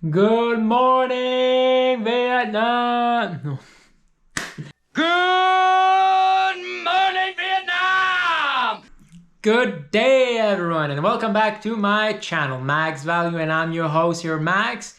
Good morning, Vietnam! No. Good morning, Vietnam! Good day, everyone, and welcome back to my channel, Max Value, and I'm your host here, Max.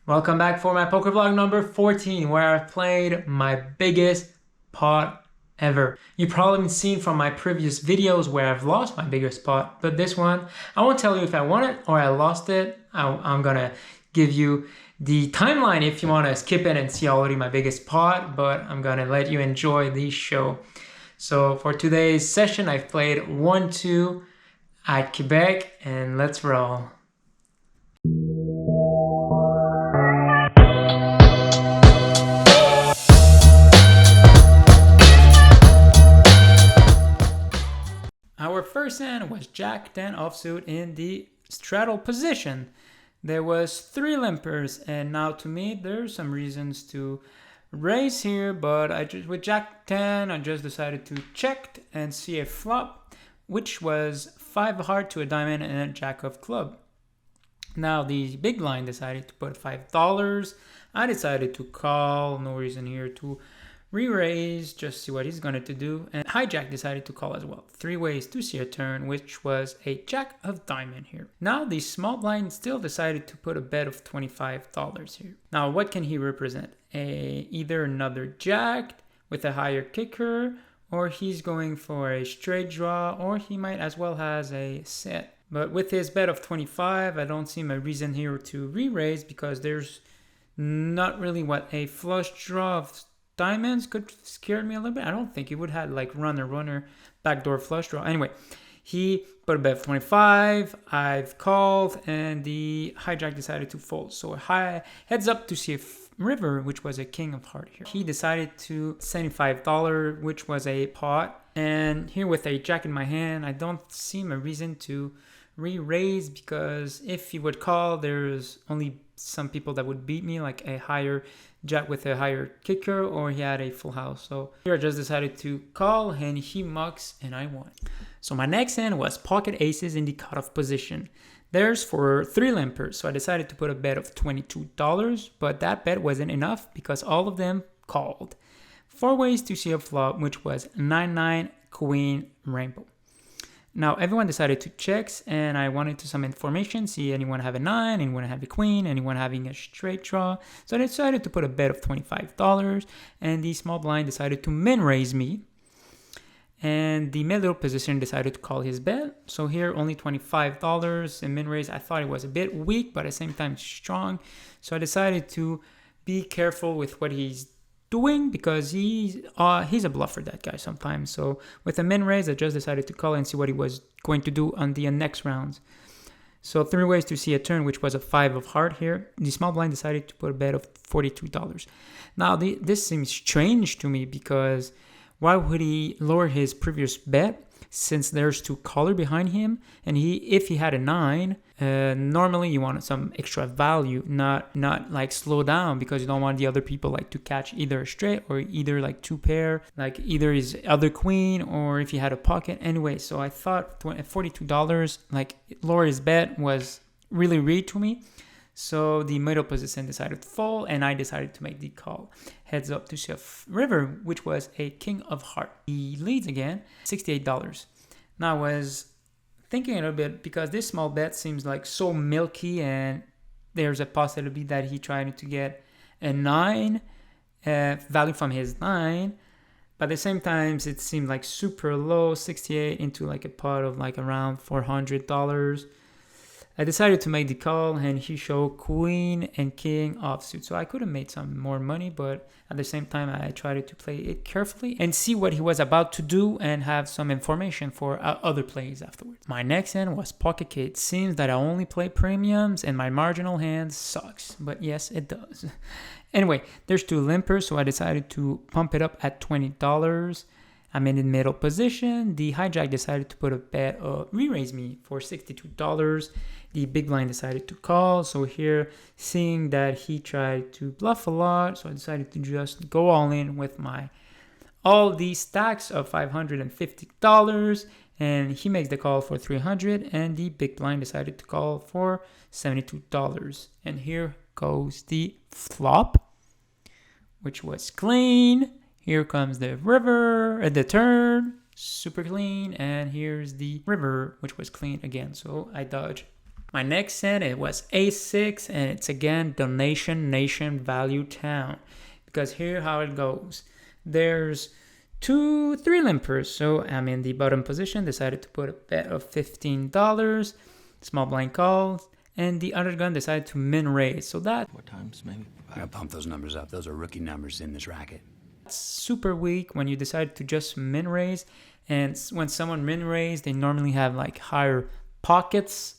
Welcome back for my poker vlog number 14, where I've played my biggest pot ever. You've probably seen from my previous videos where I've lost my biggest pot, but this one, I won't tell you if I won it or I lost it. I'm gonna give you the timeline if you want to skip it and see already my biggest pot, but I'm gonna let you enjoy the show. So for today's session, I've played 1-2 at Quebec, and let's roll. Our first hand was Jack 10 offsuit in the straddle position. There was 3 limpers, and now to me there's some reasons to raise here, but with Jack 10 I just decided to check and see a flop, which was 5 heart to a diamond and a jack of club. Now the big blind decided to put $5. I decided to call, no reason here to re-raise, just see what he's going to do. And hijack decided to call as well. 3 ways to see a turn, which was a jack of diamond here. Now the small blind still decided to put a bet of $25 here. Now what can he represent? Either another jack with a higher kicker, or he's going for a straight draw, or he might as well has a set. But with his bet of 25, I don't see a reason here to re-raise, because there's not really what a flush draw of diamonds could scare me a little bit. I don't think he would have like runner, backdoor flush draw. Anyway, he put a bet of 25. I've called, and the hijack decided to fold. So high heads up to see a river, which was a king of heart here. He decided to $75, which was a pot. And here with a jack in my hand, I don't see a reason to re-raise, because if he would call, there's only some people that would beat me, like a higher jack with a higher kicker, or he had a full house. So here I just decided to call, and he mucks, and I won. So my next hand was pocket aces in the cutoff position. There's for 3 limpers, so I decided to put a bet of $22, but that bet wasn't enough because all of them called. 4 ways to see a flop, which was 9-9, queen, rainbow. Now everyone decided to check, and I wanted some information, see anyone have a 9, anyone have a queen, anyone having a straight draw. So I decided to put a bet of $25, and the small blind decided to min raise me, and the middle position decided to call his bet. So here only $25 in min raise. I thought it was a bit weak, but at the same time strong. So I decided to be careful with what he's doing, because he's a bluffer, that guy, sometimes. So with a min raise, I just decided to call and see what he was going to do on the next rounds. So 3 ways to see a turn, which was a 5 of heart here. The small blind decided to put a bet of $42. Now this seems strange to me, because why would he lower his previous bet, since there's 2 caller behind him, and if he had a 9, normally you want some extra value, not like slow down, because you don't want the other people like to catch either a straight or either like 2 pair, like either his other queen, or if he had a pocket. Anyway, so I thought $42, like lower his bet, was really read to me. So the middle position decided to fall, and I decided to make the call. Heads up to see a river, which was a king of heart. He leads again, $68. Now I was thinking a little bit, because this small bet seems like so milky, and there's a possibility that he tried to get a 9 value from his 9. But at the same time, it seemed like super low, 68 into like a pot of like around $400. I decided to make the call, and he showed queen and king offsuit. So I could have made some more money, but at the same time, I tried to play it carefully and see what he was about to do, and have some information for other plays afterwards. My next hand was pocket K. It seems that I only play premiums, and my marginal hand sucks. But yes, it does. Anyway, there's 2 limpers, so I decided to pump it up at $20. I'm in the middle position. The hijack decided to put a bet re-raise me for $62. The big blind decided to call. So here, seeing that he tried to bluff a lot, so I decided to just go all in with all these stacks of $550, and he makes the call for $300, and the big blind decided to call for $72. And here goes the flop, which was clean. Here comes the river at the turn, super clean. And here's the river, which was clean again. So I dodged. My next hand, it was A6, and it's again donation nation value town. Because here how it goes. There's 3 limpers. So I'm in the bottom position, decided to put a bet of $15. Small blind calls. And the other gun decided to min raise. So that... 4 times, maybe? I gotta pump those numbers up. Those are rookie numbers in this racket. It's super weak when you decide to just min raise. And when someone min raise, they normally have like higher pockets,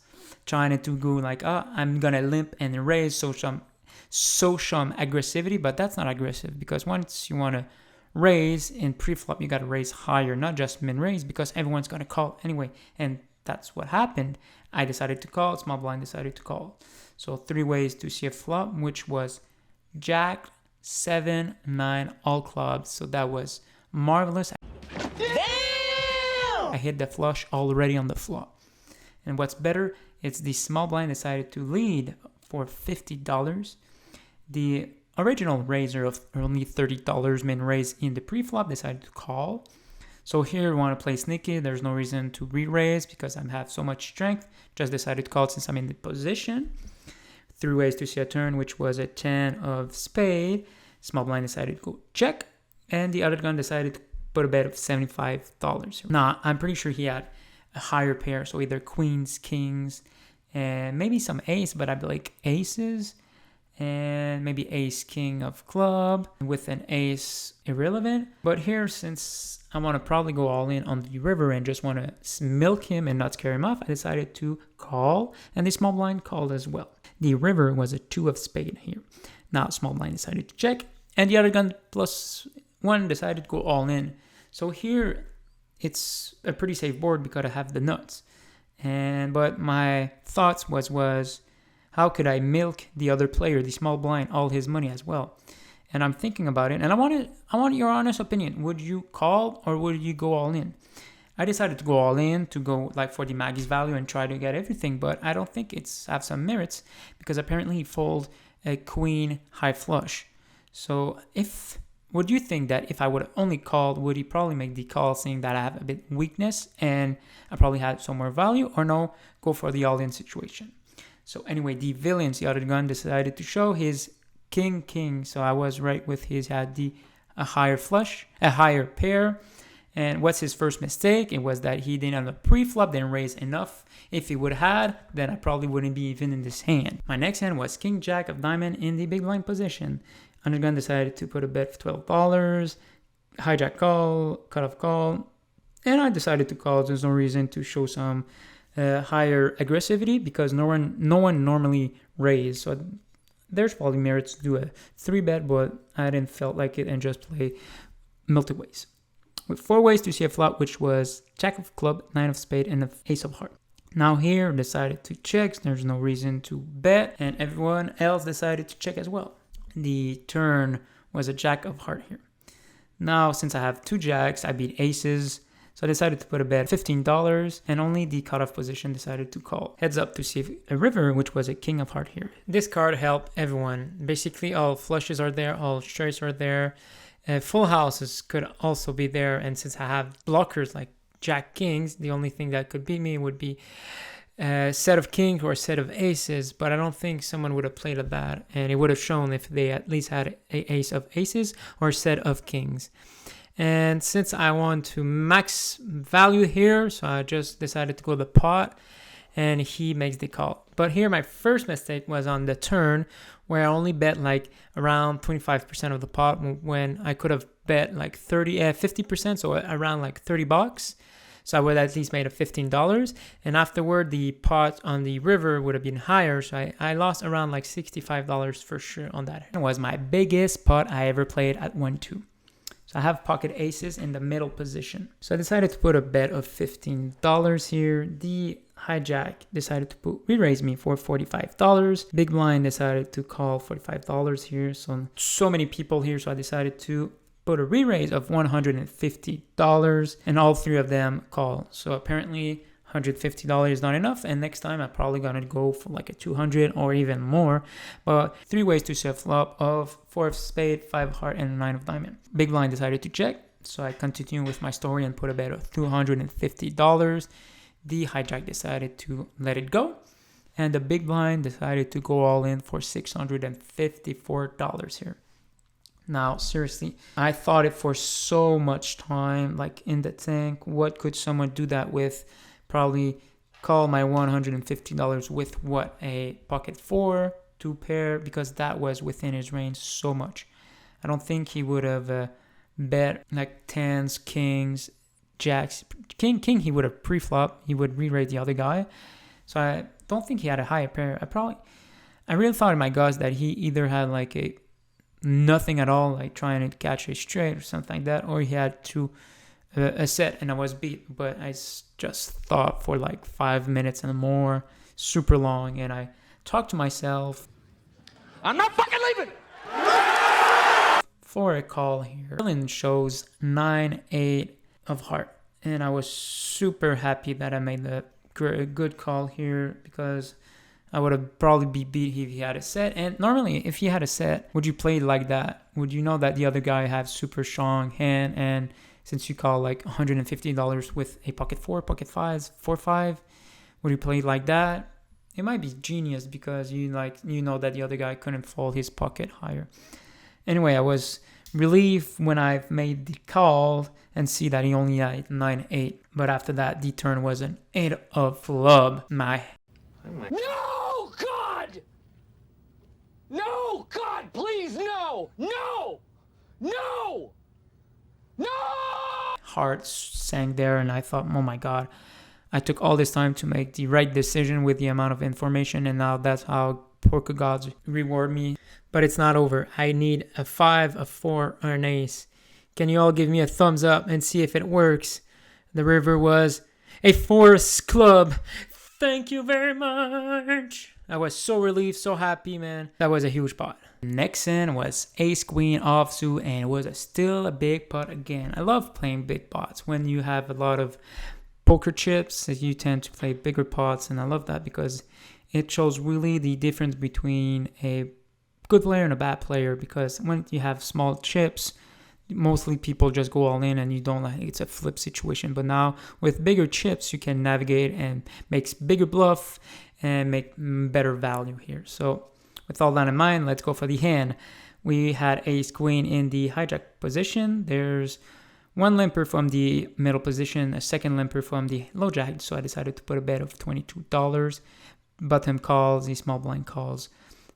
trying to go like, I'm gonna limp and raise, so some aggressivity. But that's not aggressive, because once you want to raise in pre-flop, you got to raise higher, not just min raise, because everyone's gonna call anyway. And that's what happened. I decided to call, small blind decided to call. So 3 ways to see a flop, which was Jack, 7, 9, all clubs. So that was marvelous. Damn! I hit the flush already on the flop. And what's better, it's the small blind decided to lead for $50. The original raiser of only $30 min raise in the pre-flop decided to call. So here, we want to play sneaky. There's no reason to re-raise because I have so much strength. Just decided to call since I'm in the position. 3 ways to see a turn, which was a 10 of spade. Small blind decided to go check. And the other gun decided to put a bet of $75. Now, I'm pretty sure he had a higher pair. So either queens, kings, and maybe some ace. But I'd be like aces. And maybe ace king of club with an ace irrelevant. But here, since I want to probably go all in on the river and just want to milk him and not scare him off, I decided to call, and the small blind called as well. The river was a 2 of spade here. Now small blind decided to check, and the other gun +1 decided to go all in. So here it's a pretty safe board because I have the nuts. But my thoughts was how could I milk the other player, the small blind, all his money as well? And I'm thinking about it, and I want your honest opinion. Would you call or would you go all in? I decided to go all in, to go like for the Maggie's value and try to get everything, but I don't think it's have some merits because apparently he fold a queen high flush. So would you think that if I would have only called, would he probably make the call saying that I have a bit weakness and I probably had some more value, or no, go for the all-in situation? So anyway, the villains, the other gun, decided to show his king. So I was right with his had a higher flush, a higher pair. And what's his first mistake? It was that he didn't on the pre-flop, didn't raise enough. If he would have had, then I probably wouldn't be even in this hand. My next hand was king jack of diamond in the big blind position. Undergun decided to put a bet for $12. Hijack call, cutoff call. And I decided to call. There's no reason to show some higher aggressivity because no one normally raise. So there's probably merits to do a 3-bet, but I didn't felt like it and just play multi-ways. With 4 ways to see a flop, which was jack of club, 9 of spade, and the ace of heart. Now here decided to check. There's no reason to bet, and everyone else decided to check as well. The turn was a jack of heart here. Now since I have 2 jacks, I beat aces. So I decided to put a bet $15, and only the cutoff position decided to call. Heads up to see a river, which was a king of heart here. This card helped everyone. Basically, all flushes are there, all straights are there. Full houses could also be there, and since I have blockers like jack kings, the only thing that could beat me would be a set of kings or a set of aces, but I don't think someone would have played at that, and it would have shown if they at least had an ace of aces or a set of kings. And since I want to max value here, so I just decided to go the pot, and he makes the call. But here my first mistake was on the turn, where I only bet like around 25% of the pot when I could have bet like 50%, so around like $30. So I would at least made a $15. And afterward, the pot on the river would have been higher, so I lost around like $65 for sure on that. It was my biggest pot I ever played at 1-2. So I have pocket aces in the middle position. So I decided to put a bet of $15 here. The hijack decided to re-raise me for $45. Big blind decided to call $45 here. So many people here. So I decided to put a re-raise of $150, and all 3 of them call. So apparently $150 is not enough, and next time I'm probably gonna go for like a 200 or even more. But 3 ways to see a flop of 4 of spade, 5 of heart, and a 9 of diamond. Big blind decided to check, so I continue with my story and put a bet of $250. The hijack decided to let it go, and the big blind decided to go all in for $654 here. Now, seriously, I thought it for so much time, like in the tank. What could someone do that with? Probably call my $150 with what, a pocket 4, 2 pair, because that was within his range so much. I don't think he would have bet like 10s, kings, jacks. King, he would have pre-flop. He would re-rate the other guy. So I don't think he had a higher pair. I really thought in my guts that he either had like a nothing at all, like trying to catch a straight or something like that, or he had a set and I was beat. But I just thought for like 5 minutes and more, super long, and I talked to myself. I'm not fucking leaving! For a call here. Villain shows 9-8 of heart, and I was super happy that I made the good call here, because I would have probably be beat if he had a set. And normally, if he had a set, would you play like that? Would you know that the other guy has super strong hand, and since you call like $150 with a pocket 4, pocket 5s, 4-5, would you play like that? It might be genius, because you know that the other guy couldn't fold his pocket higher. Anyway, I was relieved when I made the call and see that he only had 9-8. But after that, the turn was an 8 of club. No, God! No, God, please, no! No! No! No! Heart sank there, and I thought, oh my God, I took all this time to make the right decision with the amount of information, and now that's how poker gods reward me. But it's not over. I need a 5, a 4, or an ace. Can you all give me a thumbs up and see if it works? The river was a 4th club. Thank you very much. I was so relieved, so happy, man. That was a huge pot. Next in was ace queen offsuit, and it was still a big pot again. I love playing big pots. When you have a lot of poker chips, you tend to play bigger pots, and I love that because it shows really the difference between a good player and a bad player. Because when you have small chips, mostly people just go all in, and you don't like, it's a flip situation. But now with bigger chips, you can navigate and make bigger bluff and make better value here. So with all that in mind, let's go for the hand. We had ace queen in the hijack position. There's one limper from the middle position, a second limper from the low jack. So I decided to put a bet of $22. Button calls, the small blind calls.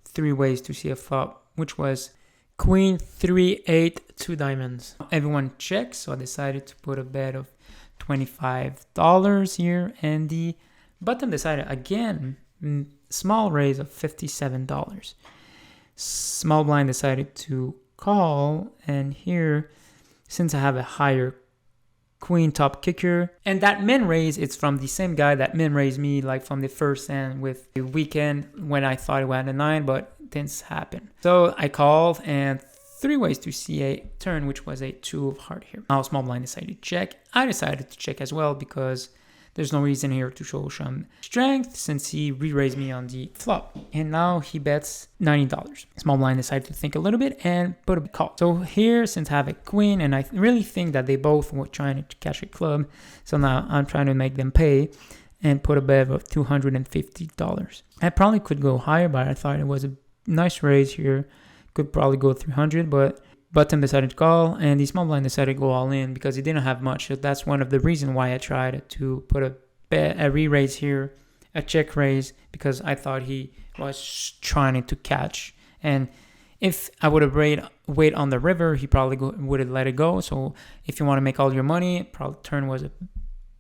3 ways to see a flop, which was queen, 3, 8, 2 diamonds. Everyone checks, so I decided to put a bet of $25 here, and the button decided again, small raise of $57. Small blind decided to call, and here, since I have a higher queen top kicker, and that min raise, it's from the same guy that min raised me like from the first hand with the weekend when I thought it had a 9, but it didn't happen. So I called, and 3 ways to see a turn, which was a 2 of heart here. Now small blind decided to check. I decided to check as well because there's no reason here to show some strength since he re-raised me on the flop. And now he bets $90. Small blind decided to think a little bit and put a call. So here, since I have a queen, and I really think that they both were trying to catch a club, so now I'm trying to make them pay and put a bet of $250. I probably could go higher, but I thought it was a nice raise here. Could probably go 300, but button decided to call, and the small blind decided to go all in because he didn't have much. So that's one of the reasons why I tried to put a re-raise here, a check raise, because I thought he was trying to catch. And if I would have wait on the river, he probably would have let it go. So if you want to make all your money, probably turn was a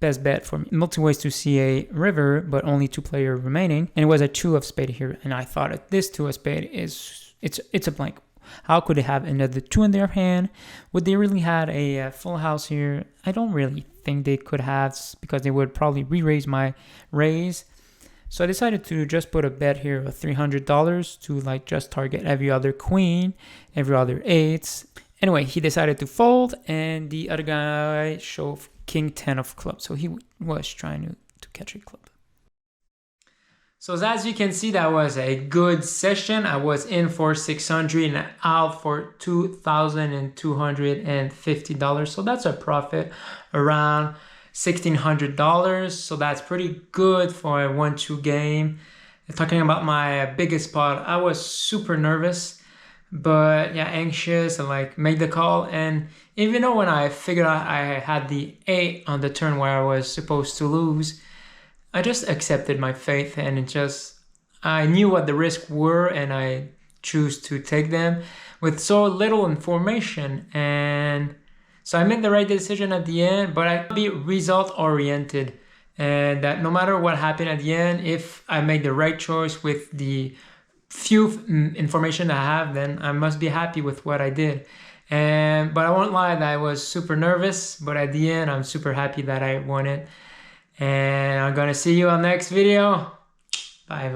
best bet for me. Multi ways to see a river, but only 2 players remaining, and it was a 2 of spade here. And I thought that this 2 of spade it's a blank. How could they have another 2 in their hand? Would they really had a full house here? I don't really think they could have, because they would probably re-raise my raise. So I decided to just put a bet here of $300 to like just target every other queen, every other 8s. Anyway, he decided to fold, and the other guy showed king 10 of clubs. So he was trying to catch a clip. So as you can see, that was a good session. I was in for 600 and out for $2,250. So that's a profit around $1,600. So that's pretty good for a 1-2 game. Talking about my biggest pot, I was super nervous, but yeah, anxious and like make the call. And even though when I figured out I had the 8 on the turn where I was supposed to lose, I just accepted my faith, and I knew what the risks were, and I choose to take them with so little information. And so I made the right decision at the end, but I be result oriented, and that no matter what happened at the end, if I make the right choice with the few information I have, then I must be happy with what I did. But I won't lie that I was super nervous, but at the end, I'm super happy that I won it. And I'm gonna see you on next video. Bye everyone.